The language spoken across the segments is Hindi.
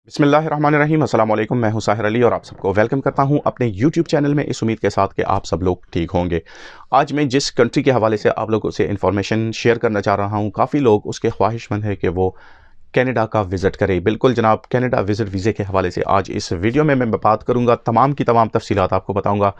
बिस्मिल्लाहिर्रहमानिर्रहीम। अस्सलाम वालेकुम। मैं हूं साहिर अली और आप सबको वेलकम करता हूं अपने यूट्यूब चैनल में, इस उम्मीद के साथ कि आप सब लोग ठीक होंगे। आज मैं जिस कंट्री के हवाले से आप लोगों से इन्फॉर्मेशन शेयर करना चाह रहा हूं, काफ़ी लोग उसके ख्वाहिशमंद है कि वो कनाडा का विज़िट करें। बिल्कुल जनाब, कनाडा विज़िट वीज़े के हवाले से आज इस वीडियो में मैं बात करूंगा। तमाम की तमाम तफसीलात आपको बताऊंगा।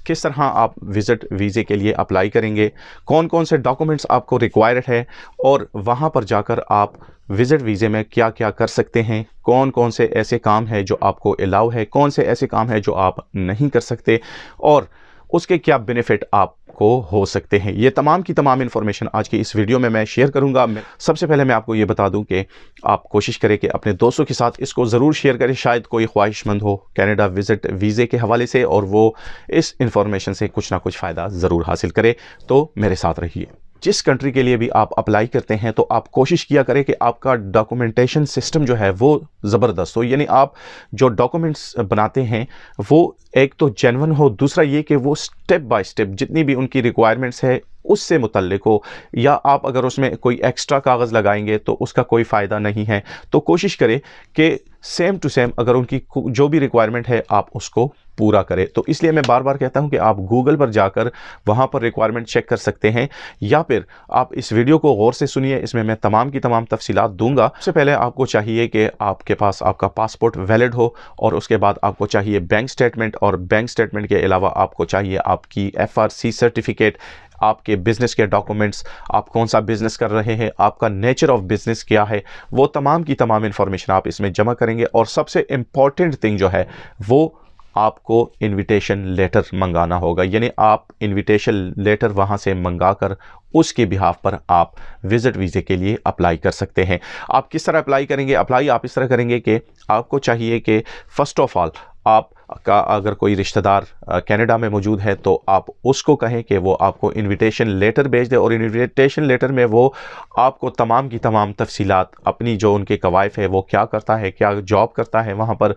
किस तरह आप विज़िट वीज़े के लिए अप्लाई करेंगे, कौन कौन से डॉक्यूमेंट्स आपको रिक्वायर्ड है और वहां पर जाकर आप विज़िट वीज़े में क्या क्या कर सकते हैं, कौन कौन से ऐसे काम है जो आपको अलाउ है, कौन से ऐसे काम है जो आप नहीं कर सकते और उसके क्या बेनिफिट आपको हो सकते हैं। ये तमाम की तमाम इन्फॉर्मेशन आज की इस वीडियो में मैं शेयर करूंगा। सबसे पहले मैं आपको ये बता दूं कि आप कोशिश करें कि अपने दोस्तों के साथ इसको ज़रूर शेयर करें। शायद कोई ख्वाहिशमंद हो कनाडा विज़िट वीज़े के हवाले से और वो इस इन्फॉर्मेशन से कुछ ना कुछ फ़ायदा ज़रूर हासिल करे। तो मेरे साथ रहिए। जिस कंट्री के लिए भी आप अप्लाई करते हैं तो आप कोशिश किया करें कि आपका डॉक्यूमेंटेशन सिस्टम जो है वो ज़बरदस्त हो। यानी आप जो डॉक्यूमेंट्स बनाते हैं वो एक तो जेन्युइन हो, दूसरा ये कि वो स्टेप बाय स्टेप जितनी भी उनकी रिक्वायरमेंट्स है उससे मुतल्लिक हो, या आप अगर उसमें कोई एक्स्ट्रा कागज़ लगाएंगे तो उसका कोई फ़ायदा नहीं है। तो कोशिश करें कि सेम टू सेम अगर उनकी जो भी रिक्वायरमेंट है आप उसको पूरा करें। तो इसलिए मैं बार बार कहता हूं कि आप गूगल पर जाकर वहां पर रिक्वायरमेंट चेक कर सकते हैं, या फिर आप इस वीडियो को गौर से सुनिए, इसमें मैं तमाम की तमाम तफसीलात दूंगा। सबसे पहले आपको चाहिए कि आपके पास आपका पासपोर्ट वैलिड हो, और उसके बाद आपको चाहिए बैंक स्टेटमेंट, और बैंक स्टेटमेंट के अलावा आपको चाहिए आपकी FRC सर्टिफिकेट, आपके बिजनेस के डॉक्यूमेंट्स, आप कौन सा बिजनेस कर रहे हैं, आपका नेचर ऑफ बिजनेस क्या है, वो तमाम की तमाम इंफॉर्मेशन आप इसमें जमा करेंगे। और सबसे इंपॉर्टेंट थिंग जो है वो आपको इनविटेशन लेटर मंगाना होगा। यानी आप इनविटेशन लेटर वहां से मंगाकर उसके बिहाफ पर आप विजिट वीज़े के लिए अप्लाई कर सकते हैं। आप किस तरह अप्लाई करेंगे? अप्लाई आप इस तरह करेंगे कि आपको चाहिए कि फ़र्स्ट ऑफ ऑल आपका अगर कोई रिश्तेदार कनाडा में मौजूद है तो आप उसको कहें कि वो आपको इनविटेशन लेटर भेज दे, और इनविटेशन लेटर में वो आपको तमाम की तमाम तफसीलात, अपनी जो उनके कवायफ है, वो क्या करता है, क्या जॉब करता है वहाँ पर,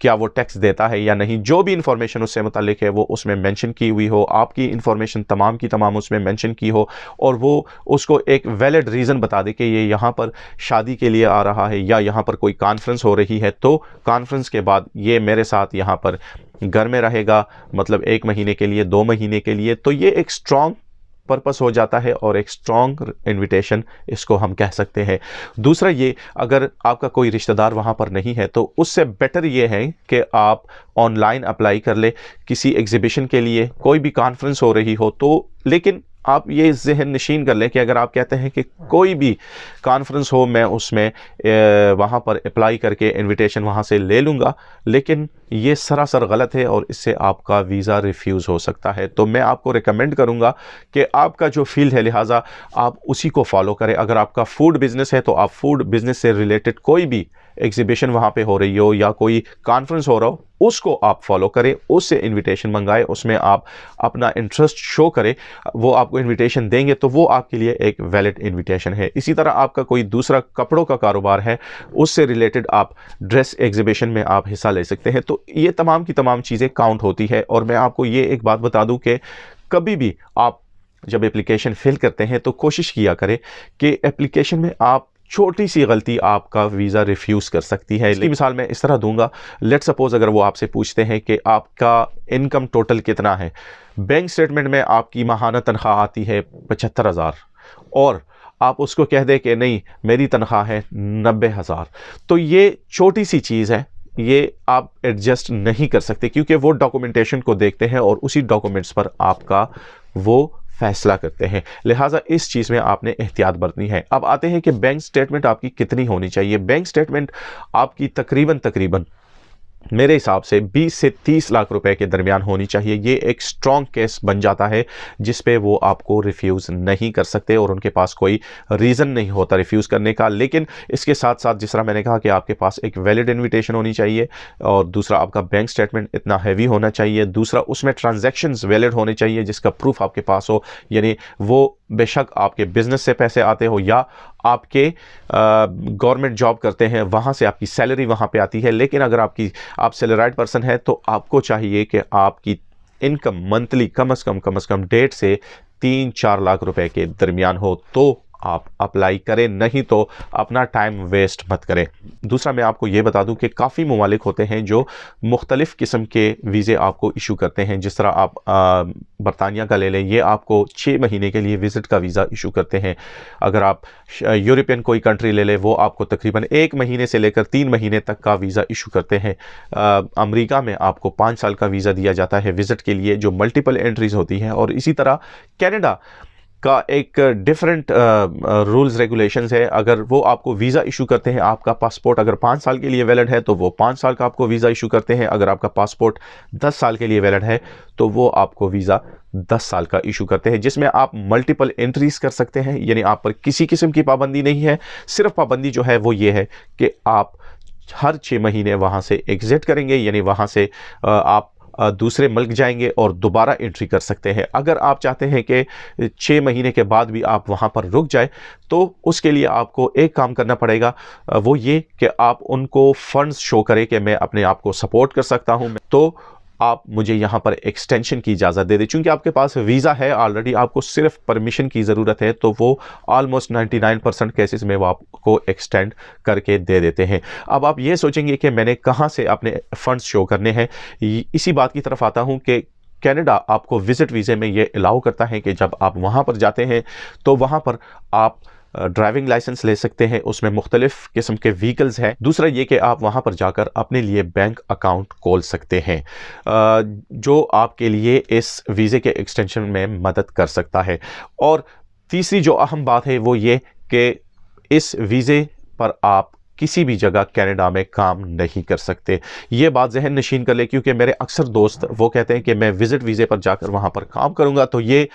क्या वो टैक्स देता है या नहीं, जो भी इंफॉर्मेशन उससे मुतालिक है वो उसमें मेंशन की हुई हो, आपकी इंफॉर्मेशन तमाम की तमाम उसमें मेंशन की हो, और वो उसको एक वैलिड रीज़न बता दे कि ये यहाँ पर शादी के लिए आ रहा है या यहाँ पर कोई कॉन्फ्रेंस हो रही है, तो कॉन्फ्रेंस के बाद ये मेरे साथ यहाँ पर घर में रहेगा, मतलब 1 महीने के लिए, 2 महीने के लिए। तो ये एक स्ट्रॉन्ग पर्पस हो जाता है और एक स्ट्रॉन्ग इनविटेशन इसको हम कह सकते हैं। दूसरा ये, अगर आपका कोई रिश्तेदार वहाँ पर नहीं है तो उससे बेटर ये है कि आप ऑनलाइन अप्लाई कर ले किसी एग्जीबिशन के लिए, कोई भी कॉन्फ्रेंस हो रही हो तो। लेकिन आप ये जहन नशीन कर लें कि अगर आप कहते हैं कि कोई भी कॉन्फ्रेंस हो मैं उसमें वहाँ पर अप्लाई करके इनविटेशन वहाँ से ले लूँगा, लेकिन ये सरासर गलत है और इससे आपका वीज़ा रिफ्यूज़ हो सकता है। तो मैं आपको रिकमेंड करूँगा कि आपका जो फील्ड है लिहाजा आप उसी को फॉलो करें। अगर आपका फूड बिज़नेस है तो आप फूड बिज़नेस से रिलेटेड कोई भी एग्जीबिशन वहाँ पे हो रही हो या कोई कॉन्फ्रेंस हो रहा हो उसको आप फॉलो करें, उससे इनविटेशन मंगाएं, उसमें आप अपना इंटरेस्ट शो करें, वो आपको इनविटेशन देंगे तो वो आपके लिए एक वैलिड इनविटेशन है। इसी तरह आपका कोई दूसरा कपड़ों का कारोबार है, उससे रिलेटेड आप ड्रेस एग्जीबिशन में आप हिस्सा ले सकते हैं। तो ये तमाम की तमाम चीज़ें काउंट होती है। और मैं आपको ये एक बात बता दूं कि कभी भी आप जब एप्लीकेशन फिल करते हैं तो कोशिश किया करें कि एप्लीकेशन में आप छोटी सी गलती आपका वीज़ा रिफ्यूज़ कर सकती है। इसकी मिसाल मैं इस तरह दूंगा, लेट सपोज अगर वो आपसे पूछते हैं कि आपका इनकम टोटल कितना है, बैंक स्टेटमेंट में आपकी माहाना तनख्वाह आती है 75,000 और आप उसको कह दें कि नहीं मेरी तनख्वाह है 90,000, तो ये छोटी सी चीज़ है, ये आप एडजस्ट नहीं कर सकते क्योंकि वो डॉक्यूमेंटेशन को देखते हैं और उसी डॉक्यूमेंट्स पर आपका वो फैसला करते हैं। लिहाजा इस चीज़ में आपने एहतियात बरतनी है। अब आते हैं कि बैंक स्टेटमेंट आपकी कितनी होनी चाहिए। बैंक स्टेटमेंट आपकी तकरीबन मेरे हिसाब से 20 से 30 लाख रुपए के दरमियान होनी चाहिए। ये एक स्ट्रॉन्ग केस बन जाता है जिस पे वो आपको रिफ्यूज़ नहीं कर सकते और उनके पास कोई रीज़न नहीं होता रिफ्यूज़ करने का। लेकिन इसके साथ साथ जिस तरह मैंने कहा कि आपके पास एक वैलिड इनविटेशन होनी चाहिए, और दूसरा आपका बैंक स्टेटमेंट इतना हैवी होना चाहिए, दूसरा उसमें ट्रांजैक्शंस वैलिड होने चाहिए जिसका प्रूफ आपके पास हो। यानी वो बेशक आपके बिजनेस से पैसे आते हो या आपके गवर्नमेंट जॉब करते हैं वहाँ से आपकी सैलरी वहाँ पे आती है, लेकिन अगर आप सैलराइड पर्सन है तो आपको चाहिए कि आपकी इनकम मंथली कम से कम 1.5 से 3-4 लाख रुपए के दरमियान हो, तो आप अप्लाई करें, नहीं तो अपना टाइम वेस्ट मत करें। दूसरा मैं आपको ये बता दूं कि काफ़ी ममालिक होते हैं जो मुख्तलिफ़ किस्म के वीज़े आपको इशू करते हैं। जिस तरह आप बरतानिया का ले लें, ये आपको 6 महीने के लिए विज़िट का वीज़ा इशू करते हैं। अगर आप यूरोपियन कोई कंट्री ले लें, वो आपको तकरीबन 1 महीने से लेकर 3 महीने तक का वीज़ा इशू करते हैं। अमेरिका में आपको 5 साल का वीज़ा दिया जाता है विज़िट के लिए, जो मल्टीपल एंट्रीज़ होती हैं। और इसी तरह कनाडा का एक डिफरेंट रूल्स रेगुलेशंस है। अगर वो आपको वीज़ा इशू करते हैं, आपका पासपोर्ट अगर 5 साल के लिए वैलिड है तो वो 5 साल का आपको वीज़ा इशू करते हैं। अगर आपका पासपोर्ट 10 साल के लिए वैलिड है तो वो आपको वीज़ा 10 साल का इशू करते हैं, जिसमें आप मल्टीपल एंट्रीज कर सकते हैं। यानी आप पर किसी किस्म की पाबंदी नहीं है। सिर्फ पाबंदी जो है वो ये है कि आप हर 6 महीने वहाँ से एग्जिट करेंगे, यानी वहाँ से आप दूसरे मुल्क जाएंगे और दोबारा एंट्री कर सकते हैं। अगर आप चाहते हैं कि 6 महीने के बाद भी आप वहाँ पर रुक जाए, तो उसके लिए आपको एक काम करना पड़ेगा, वो ये कि आप उनको फंड्स शो करें कि मैं अपने आप को सपोर्ट कर सकता हूँ, तो आप मुझे यहाँ पर एक्सटेंशन की इजाज़त दे दें। चूँकि आपके पास वीज़ा है ऑलरेडी, आपको सिर्फ परमिशन की ज़रूरत है, तो वो ऑलमोस्ट 99% केसेस में वो आपको एक्सटेंड करके दे देते हैं। अब आप ये सोचेंगे कि मैंने कहाँ से अपने फंड्स शो करने हैं। इसी बात की तरफ आता हूँ कि कनाडा आपको विज़िट वीज़े में ये अलाउ करता है कि जब आप वहाँ पर जाते हैं तो वहाँ पर आप ड्राइविंग लाइसेंस ले सकते हैं, उसमें मुख्तलिफ़ किस्म के व्हीकल्स हैं। दूसरा ये कि आप वहाँ पर जाकर अपने लिए बैंक अकाउंट खोल सकते हैं, जो आपके लिए इस वीज़े के एक्सटेंशन में मदद कर सकता है। और तीसरी जो अहम बात है वो ये कि इस वीज़े पर आप किसी भी जगह कनाडा में काम नहीं कर सकते। ये बात जहन नशीन कर ले, क्योंकि मेरे अक्सर दोस्त वो कहते हैं कि मैं विज़िट वीज़े पर जाकर वहाँ पर काम करूँगा, तो ये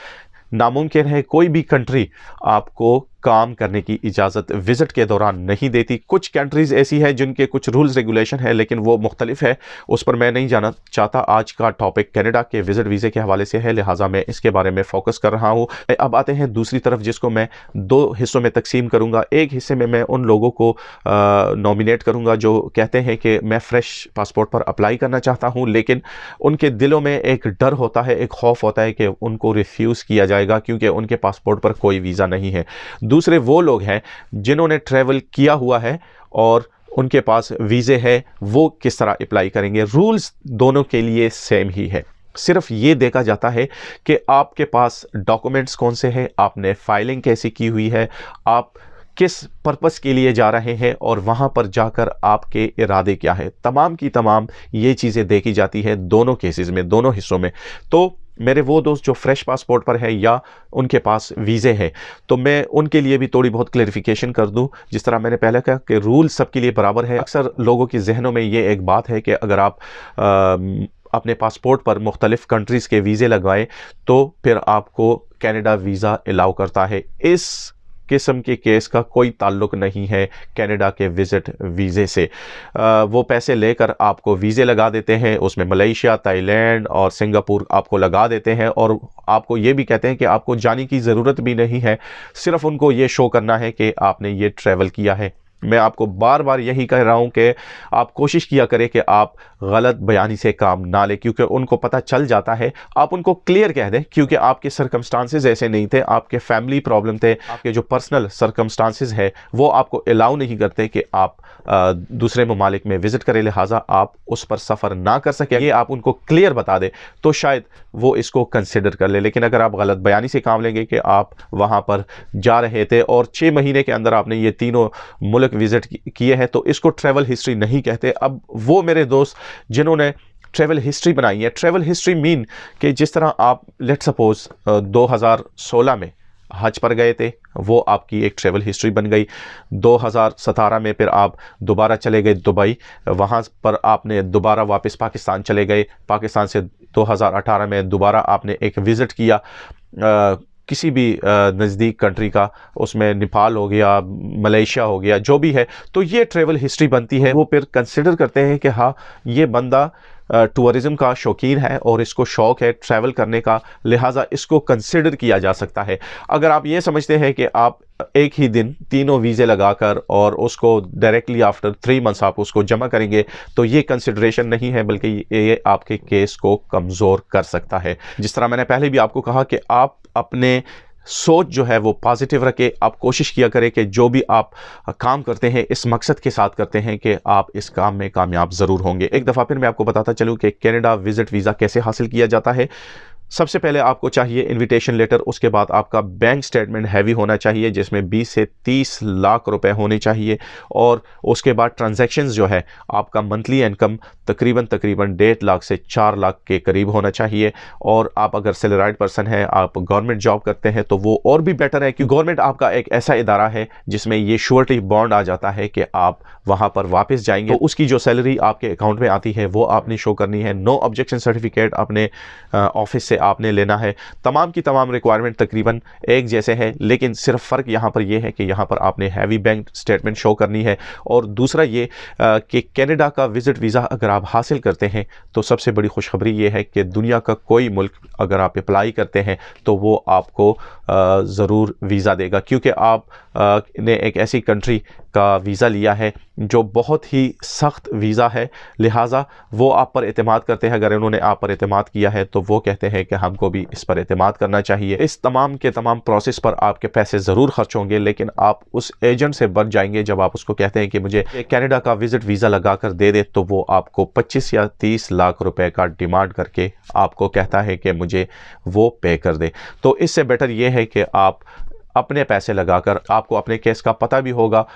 नामुमकिन है। कोई भी कंट्री आपको काम करने की इजाज़त विज़िट के दौरान नहीं देती। कुछ कंट्रीज़ ऐसी है जिनके कुछ रूल्स रेगुलेशन है, लेकिन वो मुख्तलिफ है, उस पर मैं नहीं जाना चाहता। आज का टॉपिक कनाडा के विज़िट वीज़े के हवाले से है, लिहाजा मैं इसके बारे में फ़ोकस कर रहा हूँ। अब आते हैं दूसरी तरफ, जिसको मैं 2 हिस्सों में तकसीम करूँगा। एक हिस्से में मैं उन लोगों को नॉमिनेट करूँगा जो कहते हैं कि मैं फ़्रेश पासपोर्ट पर अप्लाई करना चाहता हूँ, लेकिन उनके दिलों में एक डर होता है, एक खौफ होता है कि उनको रिफ्यूज़ किया जाएगा क्योंकि उनके पासपोर्ट पर कोई वीज़ा नहीं है। दूसरे वो लोग हैं जिन्होंने ट्रैवल किया हुआ है और उनके पास वीज़े है, वो किस तरह अप्लाई करेंगे। रूल्स दोनों के लिए सेम ही है, सिर्फ ये देखा जाता है कि आपके पास डॉक्यूमेंट्स कौन से हैं, आपने फाइलिंग कैसी की हुई है, आप किस पर्पस के लिए जा रहे हैं और वहाँ पर जाकर आपके इरादे क्या है। तमाम की तमाम ये चीज़ें देखी जाती है दोनों केसेस में, दोनों हिस्सों में। तो मेरे वो दोस्त जो फ्रेश पासपोर्ट पर है या उनके पास वीज़े हैं, तो मैं उनके लिए भी थोड़ी बहुत क्लैरिफिकेशन कर दूं। जिस तरह मैंने पहले कहा कि रूल सबके लिए बराबर है। अक्सर लोगों के जहनों में ये एक बात है कि अगर आप अपने पासपोर्ट पर मुख्तलिफ़ कंट्रीज़ के वीज़े लगवाएं तो फिर आपको कनाडा वीज़ा अलाउ करता है। इस किस्म के केस का कोई ताल्लुक नहीं है कनाडा के विज़िट वीज़े से। वो पैसे लेकर आपको वीज़े लगा देते हैं, उसमें मलेशिया, थाईलैंड और सिंगापुर आपको लगा देते हैं, और आपको ये भी कहते हैं कि आपको जाने की ज़रूरत भी नहीं है, सिर्फ उनको ये शो करना है कि आपने ये ट्रैवल किया है। मैं आपको बार बार यही कह रहा हूं कि आप कोशिश किया करें कि आप गलत बयानी से काम ना लें, क्योंकि उनको पता चल जाता है। आप उनको क्लियर कह दें, क्योंकि आपके सर्कमस्टांसेस ऐसे नहीं थे, आपके फैमिली प्रॉब्लम थे, आपके जो पर्सनल सर्कमस्टांसेस है वो आपको अलाउ नहीं करते कि आप दूसरे ममालिक में विज़िट करें, लिहाजा आप उस पर सफ़र ना कर सकें। ये आप उनको क्लियर बता दें तो शायद वो इसको कंसिडर कर ले। लेकिन अगर आप गलत बयानी से काम लेंगे कि आप वहाँ पर जा रहे थे और 6 महीने के अंदर आपने ये तीनों मुल्क विज़िट किए हैं, तो इसको ट्रैवल हिस्ट्री नहीं कहते। अब वो मेरे दोस्त जिन्होंने ट्रैवल हिस्ट्री बनाई है, ट्रैवल हिस्ट्री मीन कि जिस तरह आप लेट सपोज 2016 में हज पर गए थे, वो आपकी एक ट्रैवल हिस्ट्री बन गई। 2017 में फिर आप दोबारा चले गए दुबई, वहाँ पर आपने दोबारा वापस पाकिस्तान चले गए, पाकिस्तान से 2018 में दोबारा आपने एक विज़िट किया किसी भी नज़दीक कंट्री का, उसमें नेपाल हो गया, मलेशिया हो गया, जो भी है, तो ये ट्रैवल हिस्ट्री बनती है। वो फिर कंसिडर करते हैं कि हाँ ये बंदा टूरिज़म का शौकीन है और इसको शौक़ है ट्रैवल करने का, लिहाजा इसको कंसिडर किया जा सकता है। अगर आप ये समझते हैं कि आप एक ही दिन तीनों वीज़े लगाकर और उसको डायरेक्टली आफ्टर 3 मंथ्स आप उसको जमा करेंगे, तो ये कंसिडरेशन नहीं है, बल्कि ये आपके केस को कमज़ोर कर सकता है। जिस तरह मैंने पहले भी आपको कहा कि आप अपने सोच जो है वो पॉजिटिव रखें। आप कोशिश किया करें कि जो भी आप काम करते हैं इस मकसद के साथ करते हैं कि आप इस काम में कामयाब ज़रूर होंगे। एक दफ़ा फिर मैं आपको बताता चलूँ कि कनाडा विज़िट वीज़ा कैसे हासिल किया जाता है। सबसे पहले आपको चाहिए इनविटेशन लेटर, उसके बाद आपका बैंक स्टेटमेंट हैवी होना चाहिए जिसमें 20 से 30 लाख रुपए होने चाहिए, और उसके बाद ट्रांजैक्शंस जो है आपका मंथली इनकम तकरीबन 1.5 लाख से 4 लाख के करीब होना चाहिए। और आप अगर सैलराइड पर्सन है, आप गवर्नमेंट जॉब करते हैं तो वो और भी बेटर है कि गवर्नमेंट आपका एक ऐसा इदारा है जिसमें ये श्योरिटी बॉन्ड आ जाता है कि आप वहां पर वापस जाएंगे तो उसकी जो सैलरी आपके अकाउंट में आती है वो आपने शो करनी है। नो ऑब्जेक्शन सर्टिफिकेट अपने ऑफिस से आपने लेना है। तमाम की तमाम रिक्वायरमेंट तकरीबन एक जैसे है, लेकिन सिर्फ फ़र्क यहाँ पर यह है कि यहाँ पर आपने हैवी बैंक स्टेटमेंट शो करनी है। और दूसरा ये कि कनाडा का विज़िट वीज़ा अगर आप हासिल करते हैं तो सबसे बड़ी खुशखबरी ये है कि दुनिया का कोई मुल्क अगर आप अप्लाई करते हैं तो वो आपको ज़रूर वीज़ा देगा, क्योंकि आप ने एक ऐसी कंट्री का वीज़ा लिया है जो बहुत ही सख्त वीज़ा है, लिहाजा वो आप पर एतमाद करते हैं। अगर उन्होंने आप पर एतमाद किया है तो वो कहते हैं कि हमको भी इस पर एतमाद करना चाहिए। इस तमाम के तमाम प्रोसेस पर आपके पैसे ज़रूर खर्च होंगे, लेकिन आप उस एजेंट से बच जाएंगे जब आप उसको कहते हैं कि मुझे कनाडा का विज़िट वीज़ा लगा कर दे दे, तो वो आपको 25 या 30 लाख रुपए का डिमांड करके आपको कहता है कि मुझे वो पे कर दे। तो इससे बेटर ये है कि आप अपने पैसे लगाकर, आपको अपने केस का पता भी होगा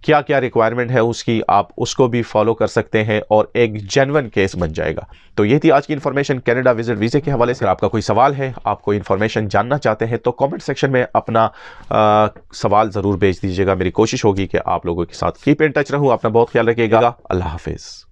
क्या क्या रिक्वायरमेंट है उसकी, आप उसको भी फॉलो कर सकते हैं और एक जेन्युइन केस बन जाएगा। तो ये थी आज की इन्फॉर्मेशन कनाडा विजिट वीज़े के हवाले से। आपका कोई सवाल है, आप कोई इन्फॉर्मेशन जानना चाहते हैं तो कमेंट सेक्शन में अपना सवाल ज़रूर भेज दीजिएगा। मेरी कोशिश होगी कि आप लोगों के साथ कीप इन टच रहूँ। अपना बहुत ख्याल रखिएगा। अल्लाह हाफिज़।